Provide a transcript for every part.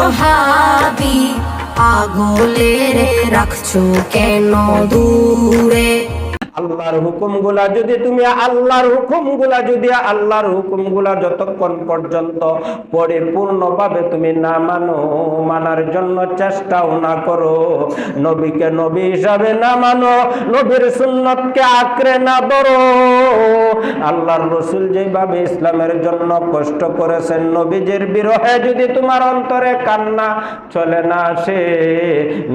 ওয়াহাবি আগলে রাখছো কেন দূরে? আল্লাহর হুকুমগুলা যদি তুমি আল্লাহর হুকুমগুলা যতক্ষণ পর্যন্ত পরিপূর্ণভাবে তুমি না মানার জন্য চেষ্টাও না করো, নবীকে নবী হিসাবে না মানো, নবীর সুন্নতকে আঁকড়ে না ধরো, আল্লাহর রাসূল যেভাবে ইসলামের জন্য কষ্ট করেছেন, নবীজির বিরহে যদি তোমার অন্তরে কান্না চলে না আসে,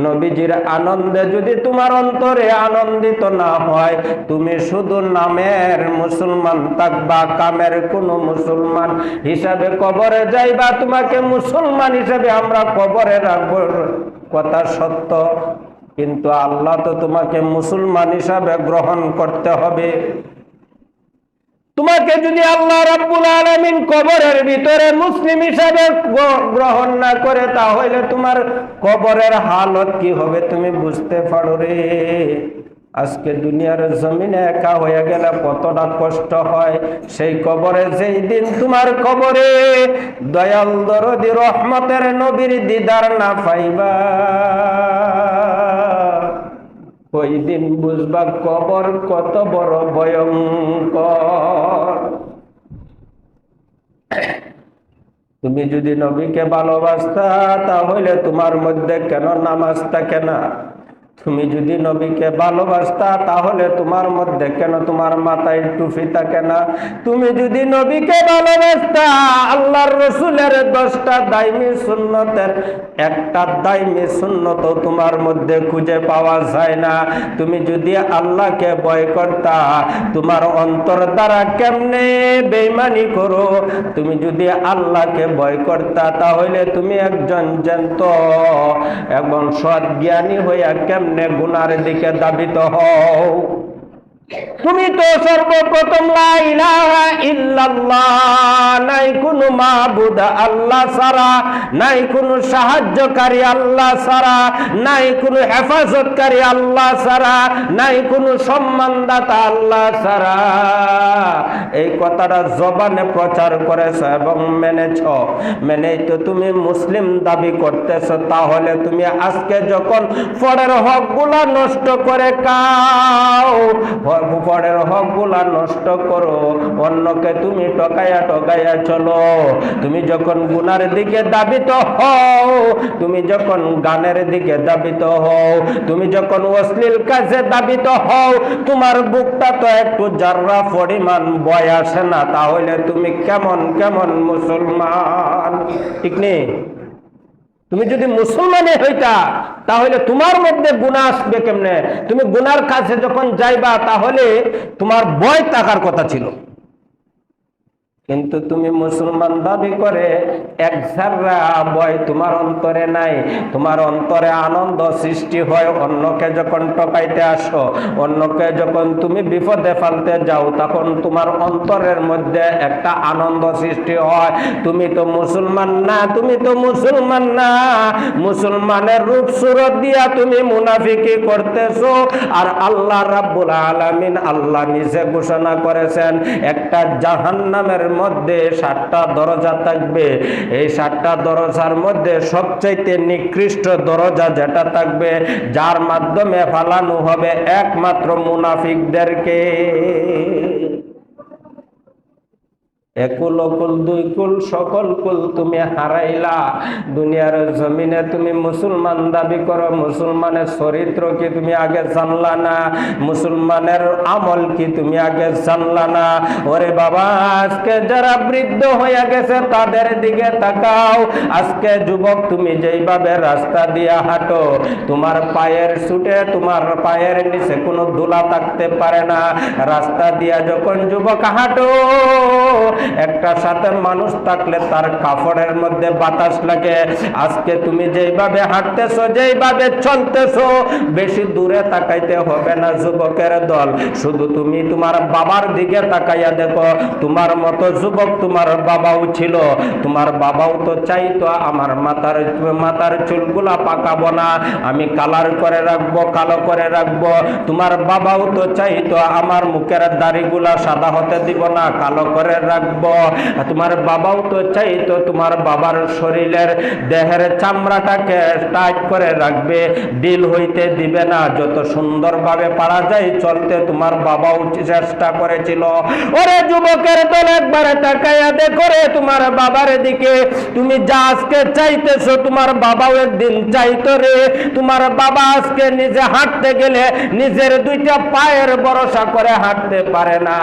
নবীজির আনন্দে যদি তোমার অন্তরে আনন্দিত না হয়, তুমি শুধু নামের মুসলমান থাকবা, কামের কোন মুসলমান হিসাবে কবরে যাইবা। তোমাকে মুসলমান হিসাবে আমরা কবরে রাখবো, কথা সত্য, কিন্তু আল্লাহ তো তোমাকে মুসলমান হিসাবে গ্রহণ করতে হবে। তোমাকে যদি আল্লাহ রাব্বুল আলামিন কবরের ভিতরে মুসলিম হিসাবে গ্রহণ না করে, তাহলে তোমার কবরের হালত কি হবে তুমি বুঝতে পারো রে। আজকে দুনিয়ার জমিনে একা হয়ে গেলে কতটা কষ্ট হয়, সেই কবরে যেই দিন তোমার কবরে দয়াল দরদি রহমতের নবীর দিদার না পাইবা, ওই দিন বুঝবা কবর কত বড় ভয়ঙ্কর। তুমি যদি নবীকে ভালোবাসতা, তাহলে তোমার মধ্যে কেন নামাজ থাকে না? তুমি যদি নবীকে ভালোবাসতা, তাহলে তোমার মধ্যে কেন তোমার মাথায় টুপি থাকে না? তুমি যদি নবীকে ভালোবাসতা, আল্লাহর রাসূলের 10টা দাইমি সুন্নতের একটা দাইমি সুন্নত তোমার মধ্যে খুঁজে পাওয়া যায় না। তুমি যদি আল্লাহকে ভয় করতা, তোমার অন্তর দ্বারা কেমনে বেঈমানি করো? তুমি যদি আল্লাহকে ভয় করতা, তাহলে তুমি একজন জ্ঞান্ত এবং সৎ জ্ঞানী হইয়া কেমনে গুনার দিকে ধাবিত হও? তুমি তো সর্বপ্রথম লা ইলাহা ইল্লাল্লাহ, নাই কোনো মাবুদ আল্লাহ ছাড়া, নাই কোনো সাহায্যকারী আল্লাহ ছাড়া, নাই কোনো হেফাজতকারী আল্লাহ ছাড়া, নাই কোনো সম্মানদাতা আল্লাহ ছাড়া। এই কথাটা জবানে প্রচার করেছ এবং মেনেছ, মেনেই তো তুমি মুসলিম দাবি করতেছ। তাহলে তুমি আজকে যখন পরের হকগুলা নষ্ট করে খাও, পরের হকগুলা নষ্ট করো, অন্যকে তুমি টকাইয়া চলো, তুমি যখন গুনার দিকে ধাবিত হও, তুমি যখন গানের দিকে ধাবিত হও, তুমি যখন অশ্লীল কাজে ধাবিত হও, তোমার বুকটা তো একটু জাররা পরিমাণ ভয় আসে না? তাহলে তুমি কেমন মুসলমান? ঠিক নেই? তুমি যদি মুসলমানে হইতা, তাহলে তোমার মধ্যে গুনাহ আসবে কেমনে? তুমি গুনার কাছে যখন যাইবা, তাহলে তোমার ভয় থাকার কথা ছিল। কিন্তু তুমি মুসলমান দাবি করে এক যারা ভয় তোমার অন্তরে নাই। তোমার অন্তরে আনন্দ সৃষ্টি হয় অন্যকে যখন টকাইতে আসো, অন্যকে যখন তুমি বিপদে ফেলতে যাও, তখন তোমার অন্তরের মধ্যে একটা আনন্দ সৃষ্টি হয়। তুমি তো মুসলমান না, তুমি তো মুসলমান না, মুসলমানের রূপ সুরত দিয়া তুমি মুনাফিকি করতেছো। আর আল্লাহ রাব্বুল আলামিন আল্লাহ নিজে ঘোষণা করেছেন, একটা জাহান্নামের মধ্যে 7টা দরজা থাকবে। এই 7টা দরজার মধ্যে সবচাইতে নিকৃষ্ট দরজা যেটা থাকবে, যার মাধ্যমে ফালানো হবে একমাত্র মুনাফিকদেরকে। একুল অকুল দুই কুল সকল কুল তুমি হারাইলা। দুনিয়ার জমিনে তুমি মুসলমান দাবি করো, মুসলমানের চরিত্র কি তুমি আগে জানলা না? মুসলমানের আমল কি তুমি আগে জানলা না? ওরে বাবা, আজকে যারা বৃদ্ধ হয়ে গেছে তাদের দিকে তাকাও। আজকে যুবক তুমি যেইভাবে রাস্তা দিয়ে হাঁটো, তোমার পায়ের সুটে তোমার পায়ের নিচে কোনো ধুলা থাকতে পারে না। রাস্তা দিয়া যখন যুবক হাঁটো, একটা সাথে মানুষ থাকলে তার কাপড়ের মধ্যে বাতাস লাগে। আজকে তুমি যেইভাবে হাঁটতেছো, যেইভাবে চলতেছো, বেশি দূরে তাকাইতে হবে না যুবকের দল, শুধু তুমি তোমার বাবার দিকে তাকাইয়া দেখো। তোমার মতো যুবক তোমার বাবাও ছিল, তোমার বাবাও তো চাইতো আমার মাথার চুলগুলা পাকাবো না, আমি কালার করে রাখবো, কালো করে রাখবো। তোমার বাবাও তো চাইতো আমার মুখের দাড়িগুলা সাদা হতে দিব না, কালো করে রাখবো। রাখবো। তোমার বাবাও তো চাইতো তোমার বাবার শরীরের দেহের চামড়াটাকে টাইট করে রাখবে, ডিল হইতে দিবে না, যত সুন্দরভাবে পারা যায় চলতে তোমার বাবাও চেষ্টা করেছিল। ওরে যুবকের দল, একবারে তাকায়া দেখো রে তোমার বাবার দিকে। তুমি যা আজকে চাইতেছো তোমার বাবাও একদিন চাইতো রে। তোমার বাবা আজকে নিজে হাঁটতে গেলে নিজের দুইটা পায়ের ভরসা করে হাঁটতে পারে না,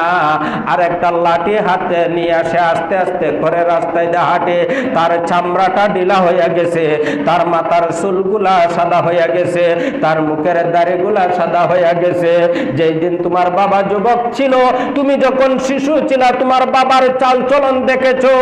আর একটা লাঠি হাতে নিয়ে আসে আস্তে আস্তে করে রাস্তায় দিয়ে হাঁটে। তার চামড়াটা ঢিলা হয়ে গেছে, তার মাথার চুলগুলা সাদা হয়ে গেছে, তার মুখের দাড়িগুলা সাদা হয়ে গেছে। যেই দিন তোমার বাবা যুবক ছিল, তুমি যখন শিশু ছিল, তোমার বাবার চাল চলন দেখেছো।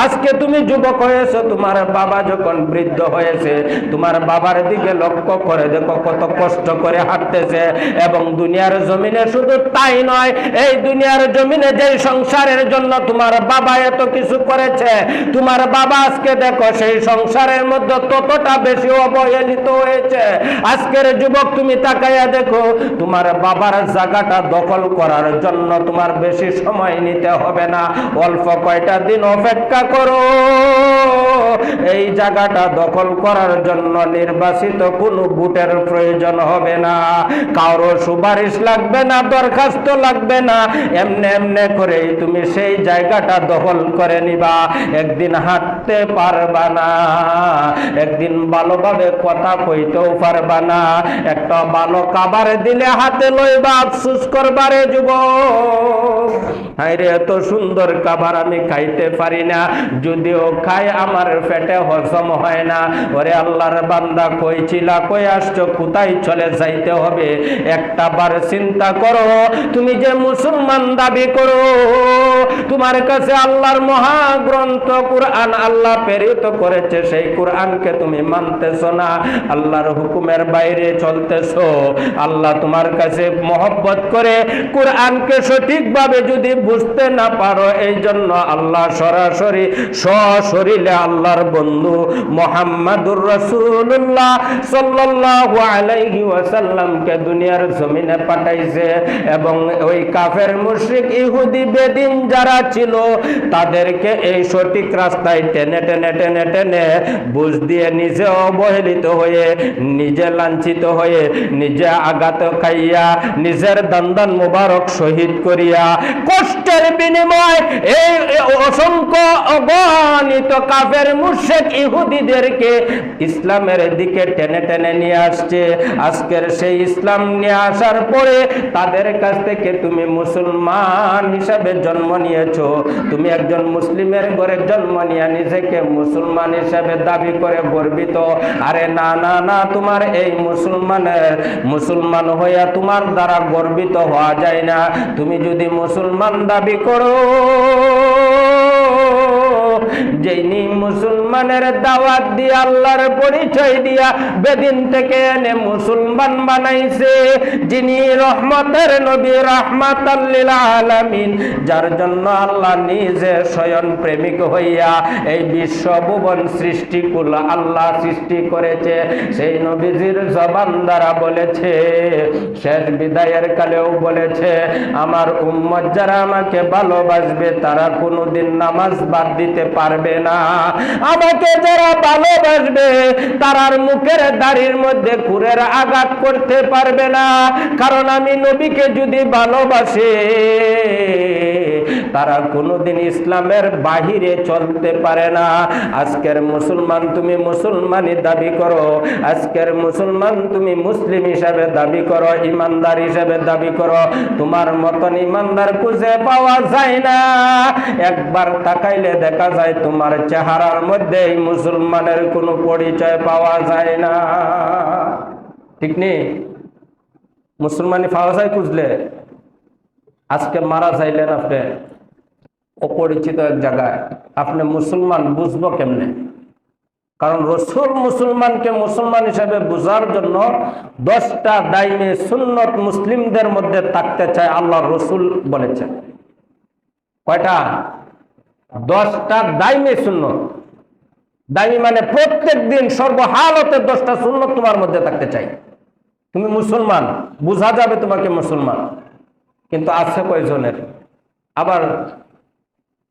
আজকে তুমি যুবক হয়েছো, তোমার বাবা যখন বৃদ্ধ হয়েছে, তোমার বাবার দিকে লক্ষ্য করে দেখো কত কষ্ট করে হাঁটতেছে। এবং দুনিয়ার জমিনে শুধু তাই নয়, এই দুনিয়ার জমিনে যে সংসারের জন্য তোমার বাবা এত কিছু করেছে, তোমার বাবা আজকে দেখো সেই সংসারের মধ্যে ততটা বেশি অবহেলিত হয়েছে। আজকের যুবক তুমি তাকাইয়া দেখো, তোমার বাবার জায়গাটা দখল করার জন্য তোমার বেশি সময় নিতে হবে না, অল্প কয়টা দিন অপেক্ষা করো। এই জায়গাটা দখল করার জন্য নির্বাচিত কোনো ভোটের প্রয়োজন হবে না, কারো সুপারিশ লাগবে না, দরখাস্ত লাগবে না। এমনি এমনি করেই তুমি সেই জায়গাটা দখল করে নিবা। একদিন হাঁটতে পারবা না, একদিন ভালোভাবে কথা কইতেও পারবা না, একটা ভালো খাবার দিলে হাতে লইবা আফসোস করবারে যুবক। হায়রে এত সুন্দর খাবার আমি খাইতে পারি না, যদিও খাই আমার পেটে হজম হয় না। ওরে আল্লাহর বান্দা, কই ছিলা, কই আসছো, কোথায় চলে যাইতে হবে? একটা বার চিন্তা করো। তুমি যে মুসলমান দাবি করো, তোমার কাছে আল্লাহর মহাগ্রন্থ কুরআন আল্লাহ প্রেরিত করেছে, সেই কুরআনকে তুমি মানতেছো না, আল্লাহর হুকুমের বাইরে চলতেছো। আল্লাহ তোমার কাছে মহব্বত করে কুরআনকে সঠিকভাবে যদি বুঝতে না পারো, এই জন্য আল্লাহ সরাসরি সশরীরে আল্লাহর বন্ধু মুহাম্মাদুর রাসূলুল্লাহ সাল্লাল্লাহু আলাইহি ওয়াসাল্লামকে দুনিয়ার জমিনে পাঠাইছে। এবং ওই কাফের মুশরিক ইহুদি বেদিন যারা ছিল, তাদেরকে এই সঠিক রাস্তায় টেনে টেনে টেনে টেনে বুঝ দিয়ে নিজে অবহেলিত হয়ে, নিজে লাঞ্ছিত হয়ে, নিজে আঘাত খাইয়া, নিজের দান্দান মুবারক শহীদ করিয়া, কষ্টের বিনিময় এই অসংখ্য অগণিত কাফের মুশরিক ইহুদিদেরকে ইসলামের দিকে টেনে টেনে নিয়ে আসছে। আজকের সেই ইসলাম নিয়ে আসার পরে তাদের কাছ থেকে তুমি মুসলমান হিসাবে জন্ম নিয়েছো, তুমি একজন মুসলিমের ঘরে জন্ম নিয়ে নিজেকে মুসলমান হিসাবে দাবি করে গর্বিত। আরে না না না, তোমার এই মুসলমান হইয়া তোমার দ্বারা গর্বিত হওয়া যায় না। তুমি যদি মুসলমান দাবি করো, যিনি মুসলমানের দাওয়াত দিয়া, আল্লাহর পরিচয় দিয়া বেদিন থেকে এনে মুসলমান বানাইছে, যিনি রহমতের নবী, রাহমাতাল লিল আলামিন, যার জন্য আল্লাহ নিজে স্বয়ং প্রেমিক হইয়া এই বিশ্ব ভুবন সৃষ্টিকুল আল্লাহ সৃষ্টি করেছে, সেই নবীজির জবান দ্বারা বলেছে, শেষ বিদায়ের কালেও বলেছে, আমার উম্মত যারা আমাকে ভালোবাসবে তারা কোনোদিন নামাজ বাদ দিতে পারবে না। আমাকে যারা ভালোবাসবে তারার মুখের দাড়ির মধ্যে খুরের আঘাত করতে পারবে না, কারণ আমি নবীকে যদি ভালোবাসে তারা কোনোদিন ইসলামের বাহিরে চলতে পারে না। আজকের মুসলমান তুমি মুসলমানই দাবি করো, আজকের মুসলমান তুমি মুসলিম হিসাবে দাবি করো, ইমানদার হিসাবে দাবি করো, তোমার মতন ইমানদার খুঁজে পাওয়া যায় না। একবার তাকাইলে দেখা যায় তোমার চেহারার মধ্যে এই মুসলমানের কোনো পরিচয় পাওয়া যায় না। ঠিক নেই? মুসলমানি পাওয়া যায় খুঁজলে? আজকে মারা যাইলেন আপনি অপরিচিত এক জায়গায়, আপনি মুসলমান বুঝবো কেমনে? কারণ রসুল মুসলমানকে মুসলমান হিসেবে বোঝার জন্য 10টা দাইমে সুন্নত মুসলিমদের মধ্যে থাকতে চায়, আল্লাহ রসুল বলেছেন। কয়টা? 10টা দাইমে সুন্নত। দাইমি মানে প্রত্যেক দিন সর্বহালতে 10টা সুন্নত তোমার মধ্যে থাকতে চাই। তুমি মুসলমান, বোঝা যাবে তোমাকে মুসলমান। কিন্তু আছে কয়জনের? আবার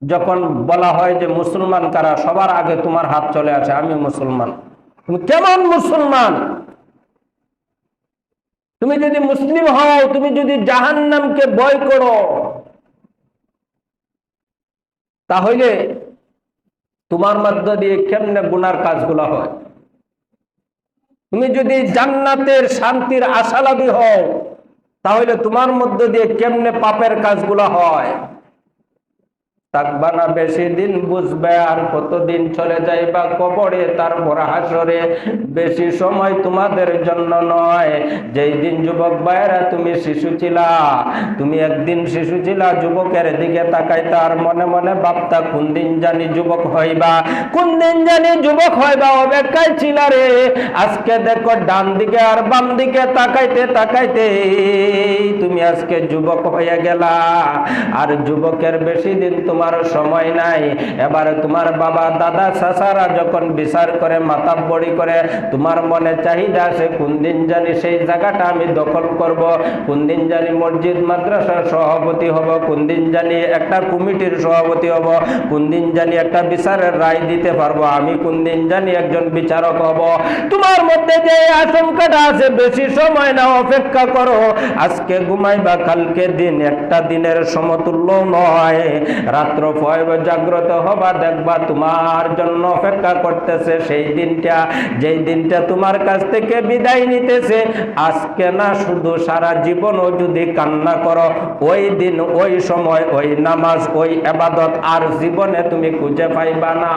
যখন বলা হয় যে মুসলমান কারা, সবার আগে তোমার হাত চলে আসে, আমি মুসলমান। তুমি কেমন মুসলমান? তুমি যদি মুসলিম হও, তুমি যদি জাহান্নামকে ভয় করো, তাহলে তোমার মধ্য দিয়ে কেমনে গুনার কাজগুলো হয়? তুমি যদি জান্নাতের শান্তির আশালাভী হও, তাহলে তোমার মধ্য দিয়ে কেমনে পাপের কাজগুলো হয়? থাকবা না বেশি দিন, বুঝবে আর কতদিন চলে যাইবা কবরে, তারপর হাসরে। বেশি সময় তোমাদের জন্য নয়। যেই দিন যুবক ভাইরা তুমি শিশু ছিলা, তুমি একদিন শিশু ছিলা, যুবকের দিকে তাকাইতা আর মনে মনে ভাবতা কোন দিন জানি যুবক হইবা, কোন দিন জানি যুবক হইবা, অপেক্ষায় ছিলা রে। আজকে দেখো ডান দিকে আর বাম দিকে তাকাইতে তাকাইতে তুমি আজকে যুবক হয়ে গেলা। আর যুবকের বেশি দিন তোমার সময় নাই। এবারে তোমার বাবা দাদা চাচারা যখন বিচার করে, মাতাব্বরি করে, তোমার মনে চাহিদা আছে কোন দিন জানি সেই জায়গাটা আমি দখল করব, কোন দিন জানি মসজিদ মাদ্রাসার সভাপতি হব, কোন দিন জানি একটা কমিটির সভাপতি হব, কোন দিন জানি একটা বিচারের রায় দিতে পারবো, আমি কোন দিন জানি একজন বিচারক হব। তোমার মধ্যে যে আশঙ্কাটা আছে, বেশি সময় না, অপেক্ষা করো। আজকে ঘুমাইবা, কালকে দিন একটা দিনের সমতুল্য নয়। রাত্র পয়ব জাগ্রত হবা, দেখবা তোমার জন্য অপেক্ষা করতেছে সেই দিনটা, যেই দিনটা তোমার কাছ থেকে বিদায় নিতেছে। আজকে না, শুধু সারা জীবনও যদি কান্না করো, ওই দিন, ওই সময়, ওই নামাজ, ওই ইবাদত আর জীবনে তুমি খুঁজে পাইবা না।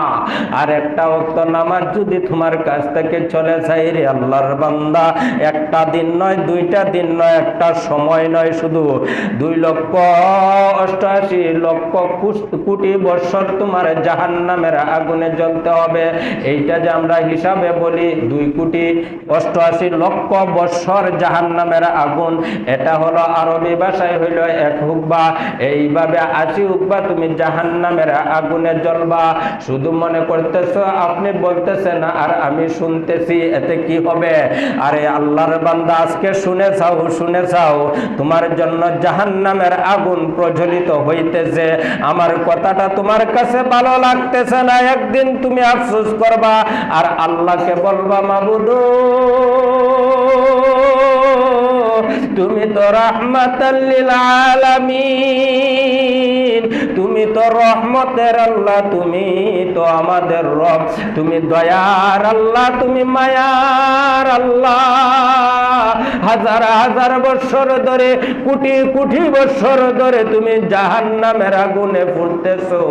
আর একটা ওয়াক্ত নামাজ যদি তোমার কাছ থেকে চলে যায় রে আল্লাহর বান্দা, একটা দিন নয়, দুইটা দিন নয়, একটা সময় নয়, শুধু 2,88,00,000,000,000 বৎসর তোমার জাহান্নামের আগুনে জ্বলতে হবে। এইটা যে আমরা হিসাবে বলি 2,88,00,000 বৎসর জাহান্নামের আগুন, এটা হলো আরবি ভাষায় হইল 1 হুকবা। এইভাবে 80 হুকবা তুমি জাহান্নামের আগুনে জ্বলবা। শুধু মনে করতেছ, আপনি বলতেছেন আর আমি শুনতেছি, এতে কি হবে? আরে আল্লাহর বান্দা, আজকে শুনে যাও, শুনে যাও, তোমার জন্য জাহান্নামের আগুন প্রজ্বলিত হইতেছে। আমার কথাটা তোমার কাছে ভালো লাগতেছে না, একদিন তুমি আফসোস করবা আর আল্লাহকে বলবা, মাবুদ তুমি তো রাহমাতাল লিল আলামিন, তুমি তো রহমতের আল্লাহ, তুমি তো আমাদের রব, তুমি দয়ার আল্লাহ, তুমি মায়ার আল্লাহ। হাজার হাজার বছর ধরে, কোটি কোটি বছর ধরে তুমি জাহান্নামের আগুনে ফুটতেছো।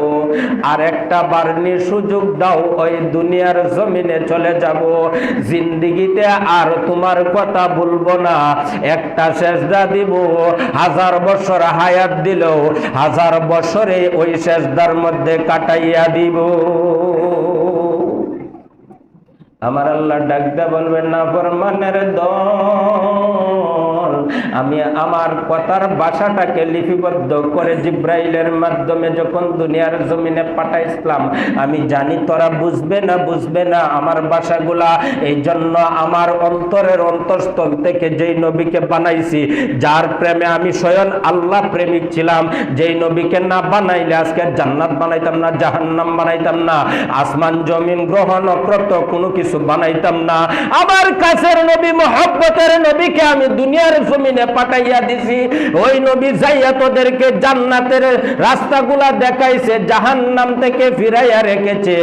আর একটা বারনি সুযোগ দাও, ওই দুনিয়ার জমিনে চলে যাব, জিন্দিগিতে আর তোমার কথা বলবো না। একটা সেজদা দিব, 1000 বছর হায়াত দিলেও 1000 বছরে ওই সেজদার মধ্যে কাটাইয়া দিব। আমার আল্লাহ ডাকতে বলবেন, না ফরমানের দল, আমি আমার কথার ভাষাটাকে লিপিবদ্ধ করে জিব্রাইলের মাধ্যমে যখন দুনিয়ার জমিনে পাঠাইছিলাম, আমি জানি তোরা বুঝবে না, বুঝবে না আমার ভাষাগুলা। এই জন্য আমার অন্তরের অন্তঃস্থল থেকে যেই নবীকে বানাইছি, যার প্রেমে আমি স্বয়ং আল্লাহ প্রেমিক ছিলাম, যেই নবীকে না বানাইলে আজকে জান্নাত বানাইতাম না, জাহান্নাম বানাইতাম না, আসমান জমিন গ্রহ নক্ষত্র কোনো কিছু বানাইতাম না। আমার কাছের নবী, মহব্বতের নবীকে আমি দুনিয়ার জমিনে পাঠাইয়া দিছি। ওই নবী যাইয়া তোদেরকে জান্নাতের রাস্তাগুলা দেখাইছে, জাহান্নাম থেকে ফিরাইয়া রেখেছে।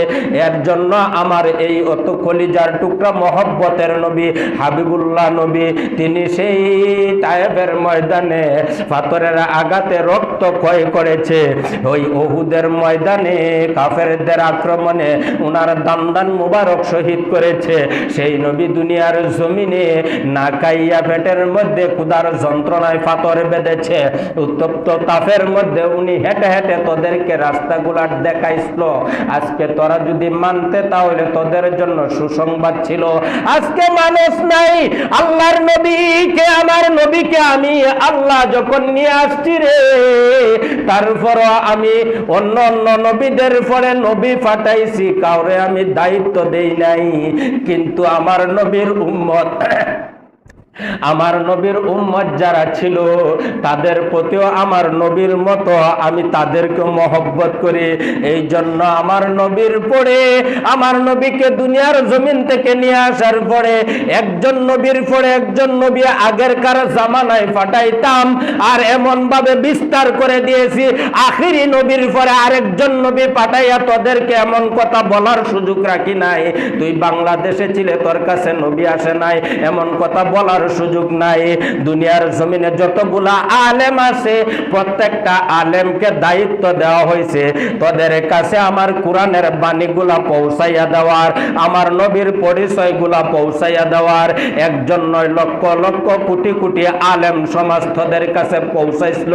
এর জন্য আমার এই অত কলিজার টুকরা মহব্বতের নবী হাবিবুল্লাহ নবী, তিনি সেই তায়েফের ময়দানে পাথরের আঘাতে রক্ত ক্ষয় করেছে। ওই উহুদের ময়দানে কাফেরদের আক্রমণে উনার দান্দান মুবারক শহীদ করেছে। সেই নবী দুনিয়ার জমিনে না খাইয়া পেটের মধ্যে ক্ষুধার যন্ত্রণায় পাথর বেঁধেছে, উত্তপ্ত তাপের মধ্যে উনি হেঁটে হেঁটে তোদেরকে রাস্তাগুলা দেখাইছিল। আজকে তোরা যদি মানতে, তাহলে তোদের জন্য সুসংবাদ ছিল। আজকে মানুষ নাই, আল্লাহর নবীকে, আমার নবীকে আমি আল্লাহ যখন নিয়ে আসছি রে, তারপরও আমি অন্য অন্য নবীদের পরে নবী পাঠাইছি, কাউরে আমি দায়িত্ব দেই নাই। কিন্তু আমার নবীর উম্মত আমার নবীর উম্মত যারা ছিল তাদের প্রতিও আমার নবীর মতো আমি তাদেরকে মহব্বত করি। এই জন্য আমার নবীর পরে, আমার নবীকে দুনিয়ার জমিন থেকে নিয়ে আসার পরে একজন নবীর পরে একজন নবী আগেরকার জামানায় পাঠাইতাম, আর এমন ভাবে বিস্তার করে দিয়েছি আখিরি নবীর পরে আরেকজন নবী পাঠাইয়া তোদেরকে এমন কথা বলার সুযোগ রাখি নাই। তুই বাংলাদেশে ছিলে, তোর কাছে নবী আসে নাই, এমন কথা বলার সুযোগ নাই। দুনিয়ার জমিনে যতগুলা আলেম আছে প্রত্যেকটা আলেমকে দায়িত্ব দেওয়া হয়েছে তোদের কাছে আমার কোরআনের বাণীগুলা পৌঁছাইয়া দেওয়ার, আমার নবীর পরিচয়গুলা পৌঁছাইয়া দেওয়ার। একজন নয়, লক্ষ লক্ষ কোটি কোটি আলেম সমাজ তোদের কাছে পৌঁছাইছিল,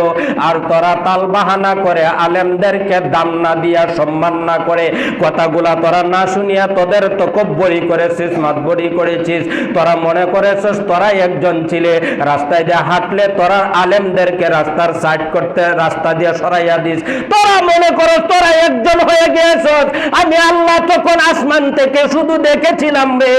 আর তোরা তাল বাহানা করে আলেমদেরকে দাম না দিয়া, সম্মান না করে, কথাগুলা তোরা না শুনিয়া তোদের তকব্বরি করেছিস, মাতবরি করেছিস। তোরা মনে করেছিস তোরাই একজন ছিলে, রাস্তায় দিয়ে হাঁটলে তোরা আলেমদেরকে রাস্তার সাইড করতে রাস্তা দিয়ে সরাইয়া দিস। তোরা মনে করো তোরা একজন হয়ে গিয়েছিস। আমি আল্লাহ তখন আসমান থেকে শুধু দেখেছিলাম রে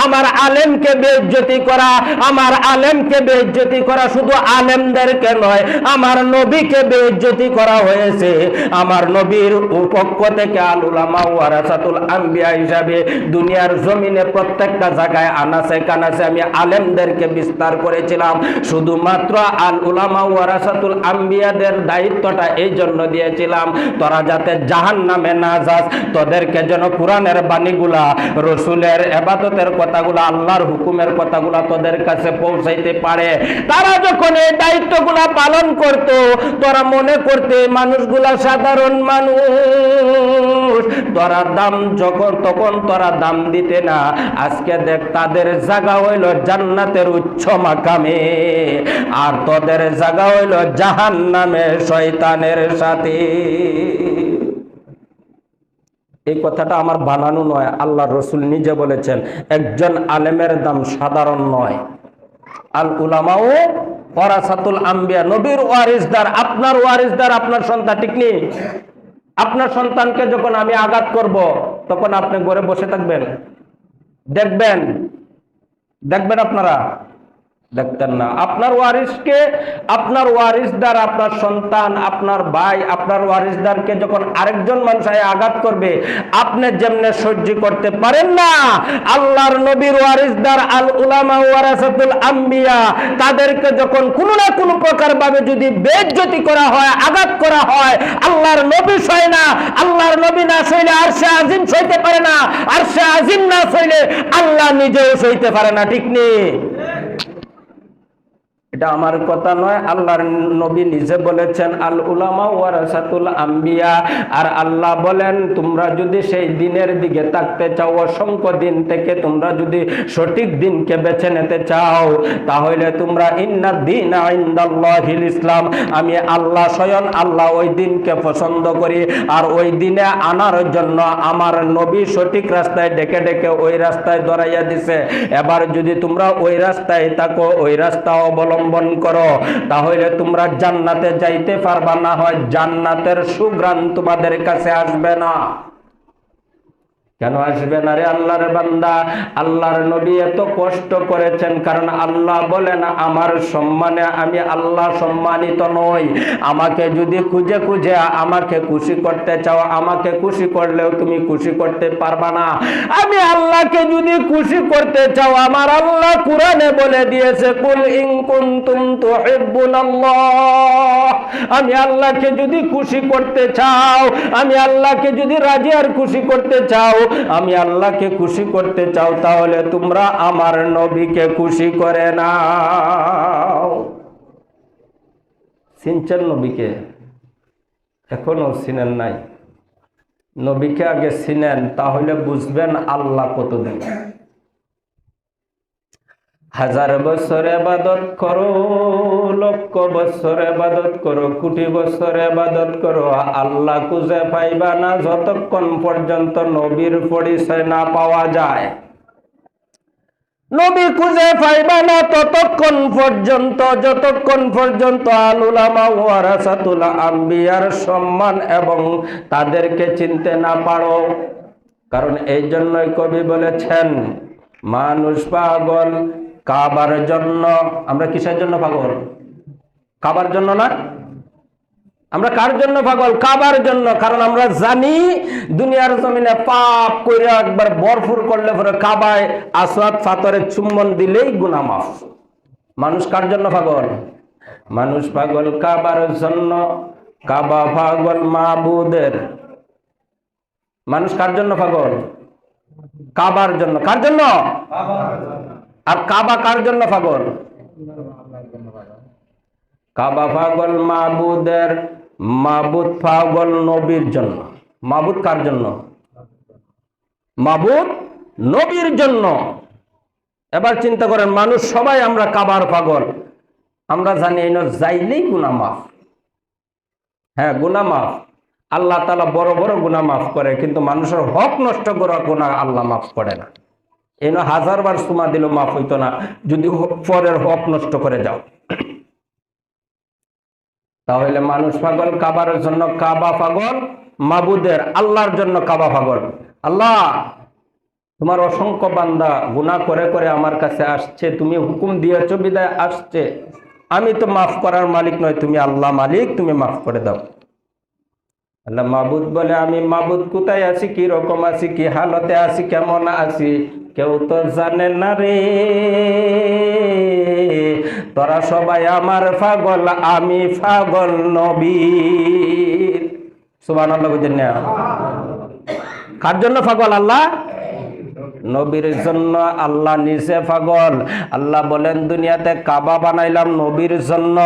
আমার আলেমকে বেইজ্জতি করা, আমার আলেমকে বেইজ্জতি করা, শুধু আলেমদেরকে নয় আমার নবীকে বেইজ্জতি করা হয়েছে। আমার নবীর পক্ষ থেকে আল উলামা ওয়ারাসাতুল আম্বিয়া হিসাবে দুনিয়ার জমিনে প্রত্যেকটা জায়গায় আনাচে কানাচে আমি আলেমদেরকে বিস্তার করেছিলাম। শুধুমাত্র আল উলামা ওয়ারাসাতুল আম্বিয়াদের দায়িত্বটা এই জন্য দিয়েছিলাম তোরা যাতে জাহান্নামে না যাস, তোদেরকে যেন কোরআনের বাণীগুলা, রসুলের ইবাদতের কথাগুলা, আল্লাহর হুকুমের কথাগুলা তোদের কাছে পৌঁছাইতে পারে। তারা যখন এই দায়িত্বগুলা পালন করত তোরা মনে করতে মানুষগুলা সাধারণ মানুষ, তোরা দাম যখন তখন তোরা দাম দিতে না। আজকে দেখ তাদের জায়গা হইল জান্নাতের উচ্চ মাকামে, আর তোদের জায়গা হইল জাহান্নামে শয়তানের সাথে। এই কথাটা আমার বানানো নয়, আল্লাহর রাসূল নিজে বলেছেন একজন আলেমের দাম সাধারণ নয়। আল উলামাও ওয়ারাসাতুল আম্বিয়া, নবীর ওয়ারিসদার। আপনার ওয়ারিসদার আপনার সন্তান, ঠিক নেই? আপনার সন্তানকে যখন আমি আঘাত করব তখন আপনি ঘরে বসে থাকবেন? দেখবেন? দেখবেন আপনারা? দেখতেন না। আপনার ওয়ারিসকে, আপনার ওয়ারিসদার, আপনার সন্তান, আপনার ভাই, আপনার ওয়ারিসদারকে যখন আরেকজন মানুষ আঘাত করবে আপনি যেমনে সহ্য করতে পারেন না, আল্লাহর নবীর ওয়ারিসদার আল উলামা ওয়ারাসাতুল আম্বিয়া তাদেরকে যখন কোনো না কোনো প্রকার ভাবে যদি বেইজ্জতি করা হয়, আঘাত করা হয়, আল্লাহর নবী সয় না, আল্লাহর নবী না সইলে আরশে আজিম সইতে পারে না, আরশে আজিম না সইলে আল্লাহ নিজেও সইতে পারে না, ঠিক নেই? এটা আমার কথা নয়, আল্লাহর নবী নিজে বলেছেন আল উলামা ওয়ারাসাতুল আম্বিয়া। আর আল্লাহ বলেন তোমরা যদি সেই দিনের দিকে তাকতে চাও, অসংখ্য দিন থেকে তোমরা যদি সঠিক দিনকে বেছে নিতে চাও, তাহলে তোমরা ইন্নাদ দীনা ইনদাল্লাহিল ইসলাম, আমি আল্লাহ স্বয়ং আল্লাহ ওই দিনকে পছন্দ করি। আর ওই দিনে আনার জন্য আমার নবী সঠিক রাস্তায় ডেকে ডেকে ওই রাস্তায় ধরাইয়া দিছে। এবার যদি তোমরা ওই রাস্তায় থাকো, ওই রাস্তা অবলম্বন করো, তাহলে তোমরা জান্নাতে যাইতে পারবা, না হয় জান্নাতের সুঘ্রাণ তোমাদের কাছে আসবে না। কেন আসবে না রে আল্লাহর বান্দা? আল্লাহর নবী এত কষ্ট করেছেন কারণ আল্লাহ বলেন আমার সম্মানে আমি আল্লাহ সম্মানিত নই। আমাকে যদি খুঁজে খুঁজে আমাকে খুশি করতে চাও, আমাকে খুশি করলেও তুমি খুশি করতে পারবা না। আমি আল্লাহকে যদি খুশি করতে চাও, আমার আল্লাহ কোরআনে বলে দিয়েছে কুল ইন কুনতুম তুহিব্বুনাল্লাহ, আমি আল্লাহকে যদি খুশি করতে চাও, আমি আল্লাহকে যদি রাজি আর খুশি করতে চাও, আমি আল্লাহকে খুশি করতে চাও, তাহলে তোমরা আমার নবীকে খুশি করে নাও। চিনছেন নবীকে? এখনো চিনেন নাই? নবীকে আগে চিনেন, তাহলে বুঝবেন আল্লাহ কতদিন। হাজার বছর ইবাদত করো, লক্ষ বছর ইবাদত করো, কোটি বছর ইবাদত করো, আল্লাহ খুঁজে পাইবা না যতক্ষণ পর্যন্ত নবীর পরিচয় না পাওয়া যায়। নবী খুঁজে পাইবা না ততক্ষণ পর্যন্ত, যতক্ষণ পর্যন্ত আল উলামা ওয়ারাসাতুল আম্বিয়ার সম্মান এবং তাদেরকে চিনতে না পারো। কারণ এই জন্যই কবি বলেছেন মানুষ পাগল কাবার জন্য। আমরা কিসের জন্য পাগল? কাবার জন্য না? আমরা কার জন্য পাগল? কাবার জন্য। কারণ আমরা জানি দুনিয়ার জমিনে পাপ করে একবার ভরপুর করলে পরে কাবায় আসওয়াদ পাথরে চুম্বন দিলেই গুনাহ মাফ। মানুষ কার জন্য পাগল? মানুষ পাগল কাবার জন্য, কাবা পাগল মাবুদের। মানুষ কার জন্য পাগল? কাবার জন্য। কার জন্য? আর কাবা কার জন্য পাগল? কাবা পাগল মাবুদের, মাবুদ পাগল নবীর জন্য। মাবুদ কার জন্য? মাবুদ নবীর জন্য। এবার চিন্তা করেন, মানুষ সবাই আমরা কাবার পাগল। আমরা জানি এই যাইলেই গুনাহ মাফ। হ্যাঁ, গুনাহ মাফ। আল্লাহ তাআলা বড় বড় গুনাহ মাফ করে, কিন্তু মানুষের হক নষ্ট করা গুনাহ আল্লাহ মাফ করে না। এই 1000 বার সুমা দিল মাফ হইতো না যদি পরের হক নষ্ট করে যাও। তাহলে মানুষ পাগল কাবার জন্য, কাবা পাগল মাবুদের, আল্লাহর জন্য কাবা পাগল। আল্লাহ, তোমার অসংখ্য বান্দা গুনাহ করে করে আমার কাছে আসছে, তুমি হুকুম দিয়েছো বিদায় আসছে। আমি তো মাফ করার মালিক নয়, তুমি আল্লাহ মালিক, তুমি মাফ করে দাও। আল্লাহ মাবুদ বলে, আমি মাবুদ কোথায় আছি, কি রকম আছি, কি হালতে আছি, কেমন আছি কেউ তো জানে না রে। তোরা সবাই আমার পাগল, আমি পাগল নবীর। সুবহানাল্লাহ বুঝেন না? কার জন্য পাগল? আল্লাহ নবীর জন্য। আল্লাহ নিজে পাগল। আল্লাহ বলেন, দুনিয়াতে কাবা বানাইলাম নবীর জন্য,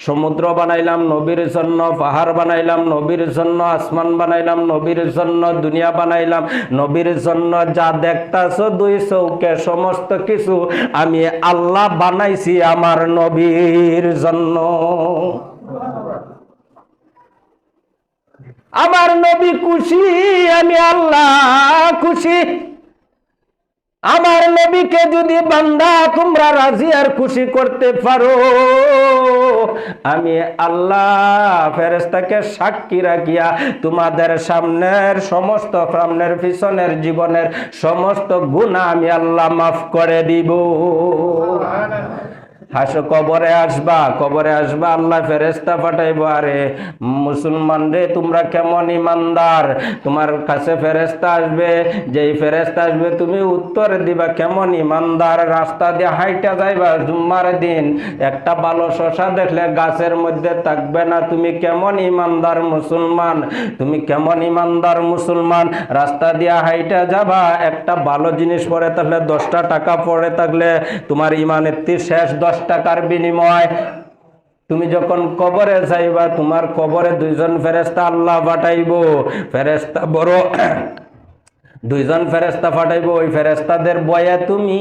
সমুদ্র বানাইলাম নবীর জন্য, পাহাড় বানাইলাম নবীর জন্য, আসমান বানাইলাম নবীর জন্য, দুনিয়া বানাইলাম নবীর জন্য। যা দেখতাছো দুই চৌকে সমস্ত কিছু আমি আল্লাহ বানাইছি আমার নবীর জন্য। আমার নবী খুশি, আমি আল্লাহ খুশি। আমার নবীকে যদি বান্দা তোমরা রাজি আর খুশি করতে পারো, আমি আল্লাহ ফেরেশতাকে সাক্ষী রাখিয়া তোমাদের সামনের সমস্ত, সামনের পিছনের জীবনের সমস্ত গুনাহ আমি আল্লাহ মাফ করে দিব। হাসো, কবরে আসবা, কবরে আসবা, আল্লাহ ফেরেশতা পাঠাইবো, আরে মুসলমান রে তোমরা কেমন ইমানদার। তোমার কাছে ফেরেশতা আসবে, যেই ফেরেশতা আসবে তুমি উত্তর দিবা কেমন ইমানদার। রাস্তা দিয়ে হাইটা যাইবা জুম্মার দিন, একটা ভালো শশা দেখলে গাছের মধ্যে থাকবে না, তুমি কেমন ইমানদার মুসলমান, তুমি কেমন ইমানদার মুসলমান। রাস্তা দিয়ে হাইটা যাবা, একটা ভালো জিনিস পড়ে থাকলে 10টা টাকা পড়ে থাকলে তোমার ইমানের শেষ 10 টাকার বিনিময়। তুমি যখন কবরে যাইবা, তোমার কবরে 2 জন ফেরেশতা আল্লাহ পাঠাইবো। ফেরেশতা বড় 2 জন ফেরেশতা পাঠাইবো। ওই ফেরেশতাদের বয়ে তুমি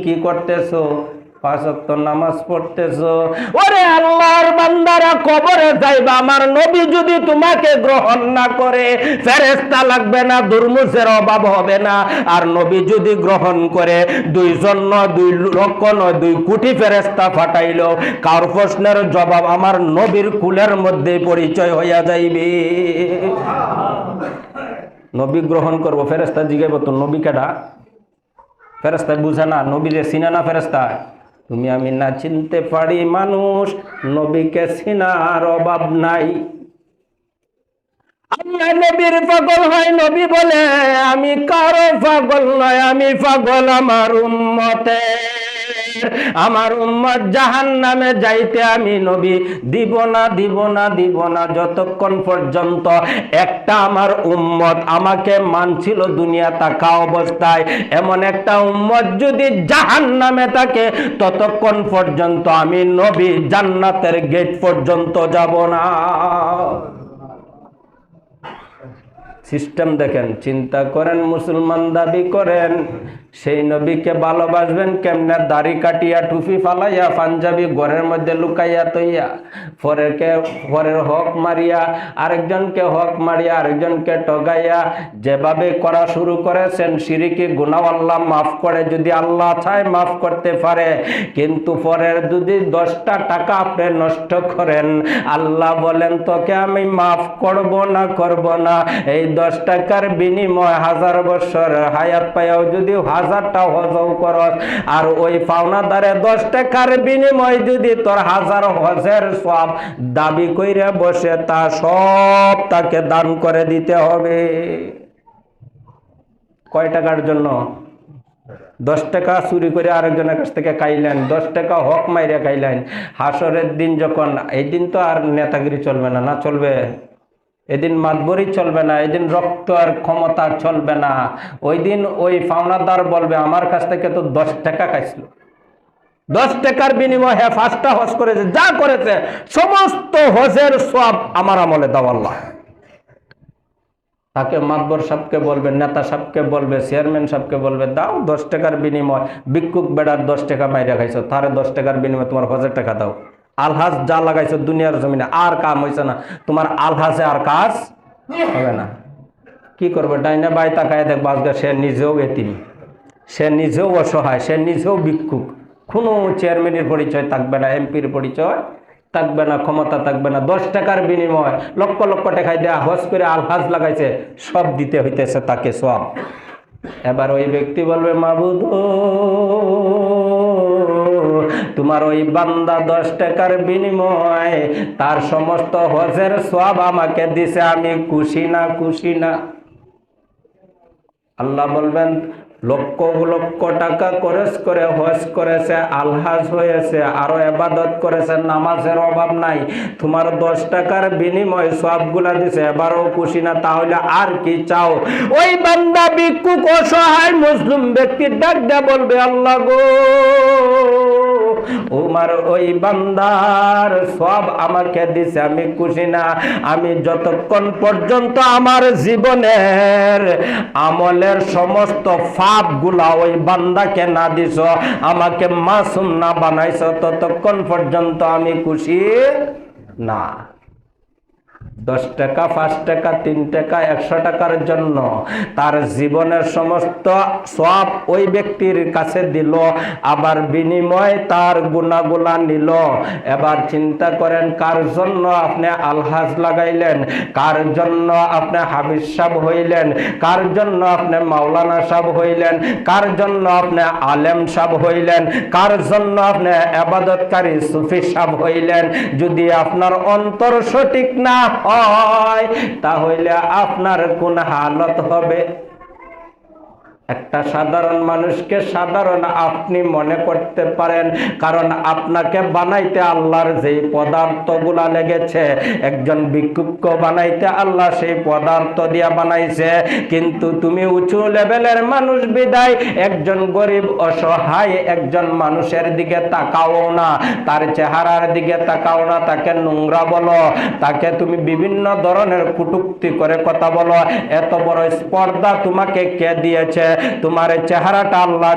কি করতেছো? 5 ওয়াক্ত নামাজ পড়তেছো। ওরে আল্লাহর বান্দারা, কবরে যাইবা, আমার নবী যদি তোমাকে গ্রহণ না করে ফেরেশতা লাগবে না, দুর্মুষের অভাব হবে না। আর নবী যদি গ্রহণ করে 2 জন নয়, 2 লক্ষ নয়, 2 কোটি ফেরেশতা পাঠাইলো, কার প্রশ্নের জবাব আমার নবীর কুলের মধ্যে পরিচয় হইয়া যাইবে। নবী গ্রহণ করবো, ফেরেশতা জিগাইব তো নবী কেডা? ফেরেশতা বুঝে না, নবীরে চিনে না ফেরেশতা। তুমি আমি না চিনতে পারি মানুষ, নবীকে চিনার অভাব নাই। আল্লাহ নবীর পাগল হয়, নবী বলে আমি কারো পাগল নয়, আমি পাগল আমার উম্মতের। আমার উম্মত জাহান্নামে যাইতে আমি নবী দিব না, দিব না, দিব না, যতক্ষণ পর্যন্ত একটা আমার উম্মত আমাকে মানছিল দুনিয়া থাকা অবস্থায়। এমন একটা উম্মত যদি জাহান্নামে থাকে, ততক্ষণ পর্যন্ত আমি নবী জান্নাতের গেট পর্যন্ত যাব না। সিস্টেম দেখেন, চিন্তা করেন, মুসলমান দাবি করেন, সেই নবীকে ভালোবাসবেন কেমনে? দাড়ি কাটিয়া, টুপি ফালাইয়া, পাঞ্জাবি ঘরের মধ্যে লুকাইয়া তৈয়া, পরের হক মারিয়া, আরেকজনকে হক মারিয়া, আরেকজনকে টগাইয়া, যেভাবে করা শুরু করেছেন শিরকি গুনাহ আল্লাহ মাফ করে, যদি আল্লাহ চায় মাফ করতে পারে। কিন্তু পরের যদি 10টা টাকা আপনি নষ্ট করেন, আল্লাহ বলেন তোকে আমি মাফ করব না, করব না। এই 10 টাকার বিনিময় 1000 বছর হায়াত পাইয়াও যদি 1000টা হজও করস, আর ওই পাওনাদারে 10 টাকার বিনিময় যদি তোর 1000 হজের সওয়াব দাবি কইরা বসে, তা সব তাকে দান করে দিতে হবে। কয় টাকার জন্য? 10 টাকা চুরি করে আরেকজনের কাছ থেকে খাইলেন, 10 টাকা হক মাইরা খাইলেন। হাসরের দিন যখন, এই দিন তো আর নেতাগিরি চলবে না, না চলবে? এদিন মাতবরি চলবে না, এদিন রক্ত আর ক্ষমতা চলবে না। ওই দিন ওই পাওনাদার বলবে আমার কাছ থেকে তো 10 টাকা খাইছিল, 10 টাকার বিনিময়ে 5টা হজ করেছে, যা করেছে সমস্ত হজের সওয়াব আমার আমলে দাও আল্লাহ। তাকে মাতবর সাহেবকে বলবে, নেতা সাহেবকে বলবে, চেয়ারম্যান সাহেবকে বলবে, দাও 10 টাকার বিনিময়, ভিক্ষুক বেড়ার 10 টাকা মাইরা খাইছো, তারে 10 টাকার বিনিময়ে তোমার হজের টাকা দাও। আলহাজ যা লাগাইছো দুনিয়ার জমিনে আর কাম হয়েছে না, তোমার আলহাজে আর কাজ হবে না। কি করবে? ডাইনে বাই তাকায় দেখবো আজকে সে নিজেও এতিম, সে নিজেও অসহায়, সে নিজেও ভিক্ষুক। কোনো চেয়ারম্যানের পরিচয় থাকবে না, এমপির পরিচয় থাকবে না, ক্ষমতা থাকবে না। 10 টাকার বিনিময় লক্ষ লক্ষ টাকায় দেয়া হজ করে আলহাজ লাগাইছে, সব দিতে হইতেছে তাকে সব। এবার ওই ব্যক্তি বলবে, মাবুদ তোমার ওই বান্দা 10 টাকার বিনিময় তার সমস্ত হজের সওয়াব আমাকে দিছে, আমি খুশি না? খুশি না? আল্লাহ বলবেন, লক্ষ লক্ষ টাকা খরচ করে হজ করেছে, আলহাজ হয়েছে, আরো ইবাদত করেছে, নামাজের অভাব নাই, তোমার 10 টাকার বিনিময় সবগুলা দিছে, এবারও খুশি না? তাহলে আর কি চাও? ওই বান্দা ভিক্ষুক অসহায় মুসলিম ব্যক্তি ডাক দেয়া বলবে, আল্লাহ গো তোমার ওই বান্দার সব আমাকে দিছে, আমি খুশি না। আমি যতক্ষণ পর্যন্ত আমার জীবনের আমলের সমস্ত পাপ গুলা ওই বান্দাকে না দিছ, আমাকে মাসুম না বানাইছ, ততক্ষণ পর্যন্ত আমি খুশি না। 10 টাকা, 5 টাকা, 3 টাকা, 100 টাকার জন্য তার জীবনের সমস্ত সওয়াব ওই ব্যক্তির কাছে দিল, আবার বিনিময় তার গুনাহগুলা নিল। এবার চিন্তা করেন, কার জন্য আপনি আলহাজ লাগাইলেন, কার জন্য আপনি হাফিজ সাহেব হইলেন, কার জন্য আপনি মাওলানা সাহেব হইলেন, কার জন্য আপনি আলেম সাহেব হইলেন, কার জন্য আপনি ইবাদতকারী সুফি সাহেব হইলেন। যদি আপনার অন্তর সঠিক না হয়, তাহলে আপনার কোন হালত হবে? একটা সাধারণ মানুষকে সাধারণ আপনি মনে করতে পারেন, কারণ আপনাকে বানাইতে আল্লাহর যেই পদার্থগুলা লেগেছে, একজন ভিক্ষুককে বানাইতে আল্লাহ সেই পদার্থ দিয়া বানাইছে। কিন্তু তুমি উঁচু লেভেলের মানুষ বিদায় একজন গরিব অসহায় একজন মানুষের দিকে তাকাও না, তার চেহারার দিকে তাকাও না, তাকে নোংরা বলো, তাকে তুমি বিভিন্ন ধরনের কটূক্তি করে কথা বলো। এত বড় স্পর্ধা তোমাকে কে দিয়েছে? তোমার চেহারাটা আল্লাহ